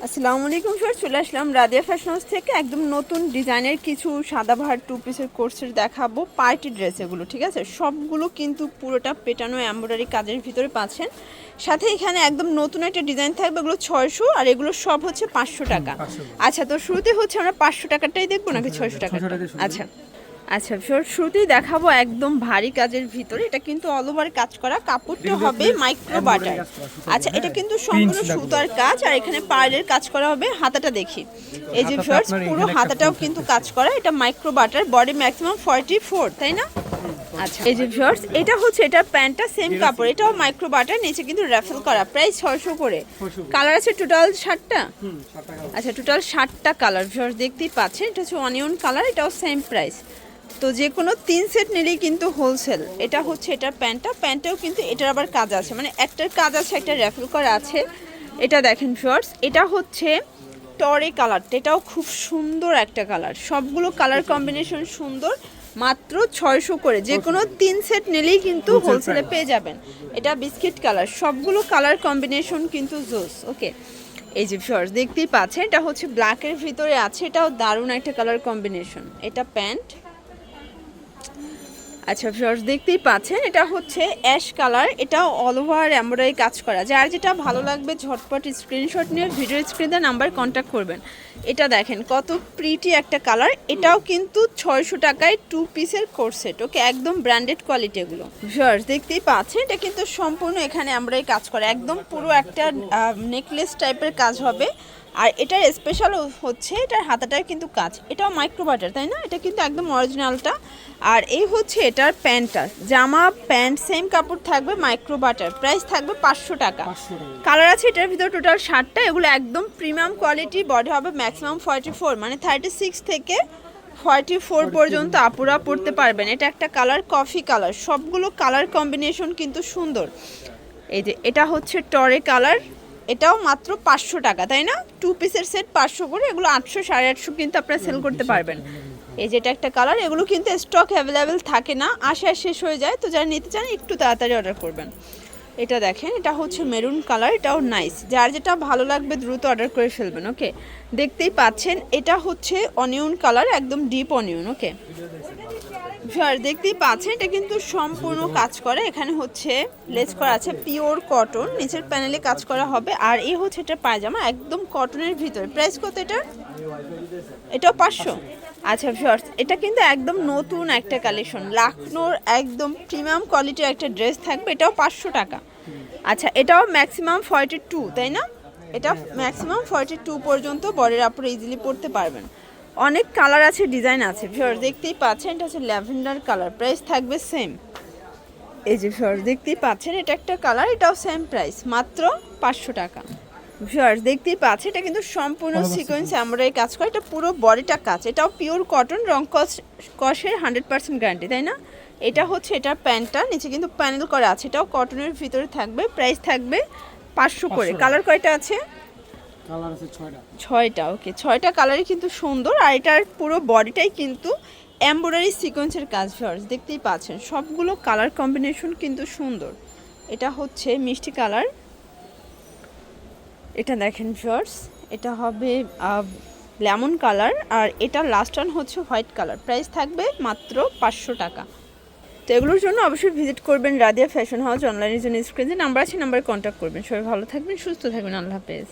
আসসালামু আলাইকুম স্যার, চলে আসলাম রাদিয়া ফ্যাশন হাউস থেকে একদম নতুন ডিজাইনের কিছু সাদাবাহার টু পিসের কোর্সের দেখাবো। পার্টি ড্রেস এগুলো, ঠিক আছে? সবগুলো কিন্তু পুরোটা পেটানো এমব্রয়ডারি কাজের ভিতরে পাচ্ছেন। সাথে এখানে একদম নতুন একটা ডিজাইন থাকবে, এগুলো 600 আর এগুলো সব হচ্ছে 500 টাকা। আচ্ছা, তো শুরুতে হচ্ছে আমরা 500 টাকাটাই দেখবো নাকি 600 টাকা? আচ্ছা আচ্ছা, শুরুতেই দেখাবো একদম ভারী কাজের ভিতরে। এটা কিন্তু অল ওভার কাজ করা, কাপড়টা হবে মাইক্রো বাটার। আচ্ছা, এটা কিন্তু সম্পূর্ণ সুতার কাজ আর এখানে পার্লের কাজ করা হবে। হাতাটা দেখি, এই যে ভিউয়ার্স পুরো হাতাটাও কিন্তু কাজ করা। এটা মাইক্রো বাটার, বডি ম্যাক্সিমাম 44, তাই না? আচ্ছা, এই যে ভিউয়ার্স এটা হচ্ছে, এটা প্যান্টটা সেম কাপড়, এটাও মাইক্রো বাটার, নিচে কিন্তু র্যাফেল করা, প্রাইস 600 করে। কালার আছে টোটাল 60টা। আচ্ছা, টোটাল 60টা কালার ভিউয়ার্স দেখতেই পাচ্ছেন। এটা হচ্ছে অনিয়ন কালার, এটাও সেম প্রাইস। তো যে কোনো 3 সেট নিলেই কিন্তু হোলসেল। এটা হচ্ছে এটার প্যান্টেও কিন্তু এটার আবার কাজ আছে, মানে একটার কাজ আছে, একটা র্যাফেল করা আছে। এটা দেখেন ভিউয়ার্স, এটা হচ্ছে টরে কালারটা, এটাও খুব সুন্দর একটা কালার। সবগুলো কালার কম্বিনেশন সুন্দর, মাত্র 600 করে। যে কোনো 3 সেট নিলেই কিন্তু হোলসেলে পেয়ে যাবেন। এটা বিস্কিট কালার, সবগুলো কালার কম্বিনেশন কিন্তু জোস। ওকে, এই যে ভিউয়ার্স দেখতেই পাচ্ছেন, এটা হচ্ছে ব্ল্যাকের ভিতরে আছে, এটাও দারুণ একটা কালার কম্বিনেশন। এটা প্যান্ট। আচ্ছা ভিউয়ার্স দেখতেই পাচ্ছেন, এটা হচ্ছে অ্যাশ কালার, এটাও অল ওভার এমব্রয়ডারি কাজ করা। যার যেটা ভালো লাগবে ঝটপট স্ক্রিনশট নিয়ে ভিডিও স্ক্রিনে নাম্বার কন্ট্যাক্ট করবেন। এটা দেখেন কত প্রিটি একটা কালার, এটাও কিন্তু 600 টাকায় 2 পিসের কোর্সেট। ওকে, একদম ব্র্যান্ডেড কোয়ালিটি এগুলো। ভিউয়ার্স দেখতেই পাচ্ছেন, এটা কিন্তু সম্পূর্ণ এখানে এমব্রয়ডারি কাজ করা, একদম পুরো একটা নেকলেস টাইপের কাজ হবে। আর এটার স্পেশাল হচ্ছে এটার হাতাটার কিন্তু কাজ, এটাও মাইক্রো বাটার, তাই না? এটা কিন্তু একদম অরিজিনালটা। আর এই হচ্ছে এটার প্যান্টটা, জামা প্যান্ট সেম কাপড় থাকবে, মাইক্রো বাটার, প্রাইস থাকবে 500 টাকা। কালার আছে এটার ভিতরে টোটাল 60টা। এগুলো একদম প্রিমিয়াম কোয়ালিটি, বডি হবে ম্যাক্সিমাম 44, মানে 36 থেকে 44 পর্যন্ত আপুরা পড়তে পারবেন। এটা একটা কালার কফি কালার, সবগুলো কালার কম্বিনেশন কিন্তু সুন্দর। এই যে এটা হচ্ছে টরে কালার, এটাও মাত্র 500 টাকা, তাই না? 2 পিসের সেট 500 করে, এগুলো 800 850 কিন্তু আপনারা সেল করতে পারবেন। এই যেটা একটা কালার, এগুলো কিন্তু স্টক অ্যাভেলেবেল থাকে না, আসে শেষ হয়ে যায়। তো যারা নিতে চান একটু তাড়াতাড়ি অর্ডার করবেন। এটা দেখেন, এটা হচ্ছে মেরুন কালার, এটাও নাইস। যার যেটা ভালো লাগবে দ্রুত অর্ডার করে ফেলবেন। ওকে, দেখতেই পাচ্ছেন এটা হচ্ছে অনিয়ন কালার, একদম ডিপ অনিয়ন। ওকে দেখতেই পাচ্ছেন, এটা কিন্তু সম্পূর্ণ কাজ করে। এখানে হচ্ছে লেস করা আছে পিওর কটন, নিচের প্যানেলে কাজ করা হবে। আর এই হচ্ছে এটা পায়জামা, একদম কটনের ভিতরে। প্রাইস কত এটার? এটাও 500। আচ্ছা ভিউয়ার্স, এটা কিন্তু একদম নতুন একটা কালেকশন, লাখনোর একদম প্রিমিয়াম কোয়ালিটির একটা ড্রেস থাকবে, এটাও 500 টাকা। আচ্ছা, এটাও ম্যাক্সিমাম 42, তাই না? এটা ম্যাক্সিমাম 42 পর্যন্ত বডির আপুরে ইজিলি পরতে পারবেন। অনেক কালার আছে, ডিজাইন আছে। ভিউয়ার্স দেখতেই পাচ্ছেন, এটা হচ্ছে ল্যাভেন্ডার কালার, প্রাইস থাকবে সেম। এই যে ভিউয়ার্স দেখতেই পাচ্ছেন, এটা একটা কালার, এটাও সেম প্রাইস, মাত্র 500 টাকা। ভিউয়ার্স দেখতেই পাচ্ছেন, এটা কিন্তু সম্পূর্ণ সিকোয়েন্স এমব্রয়ডারি কাজ করে, এটা পুরো বডিটা কাজ। এটাও পিওর কটন, রং কষের 100% গ্যারান্টি, তাই না? এটা হচ্ছে এটার প্যান্টটা, নিচে কিন্তু প্যানেল করা আছে, এটাও কটনের ভিতরে থাকবে, প্রাইস থাকবে 500 করে। কালার কয়টা আছে? কালার আছে 6টা। ওকে, 6টা কালারই কিন্তু সুন্দর। আর এটার পুরো বডিটাই কিন্তু এমব্রয়ডারি সিকোয়েন্সের কাজ। ভিউয়ার্স দেখতেই পাচ্ছেন, সবগুলো কালার কম্বিনেশন কিন্তু সুন্দর। এটা হচ্ছে মিষ্টি কালার, এটা দেখেন ভিউয়ার্স, এটা হবে লেমন কালার, আর এটা লাস্ট ওয়ান হচ্ছে হোয়াইট কালার। প্রাইস থাকবে মাত্র 500 টাকা। তো এগুলোর জন্য অবশ্যই ভিজিট করবেন রাদিয়া ফ্যাশন হাউস। অনলাইনের জন্য স্ক্রিনে নাম্বার আছে, নাম্বারে কন্ট্যাক্ট করবেন। সবাই ভালো থাকবেন, সুস্থ থাকবেন, আল্লাহ হাফেজ।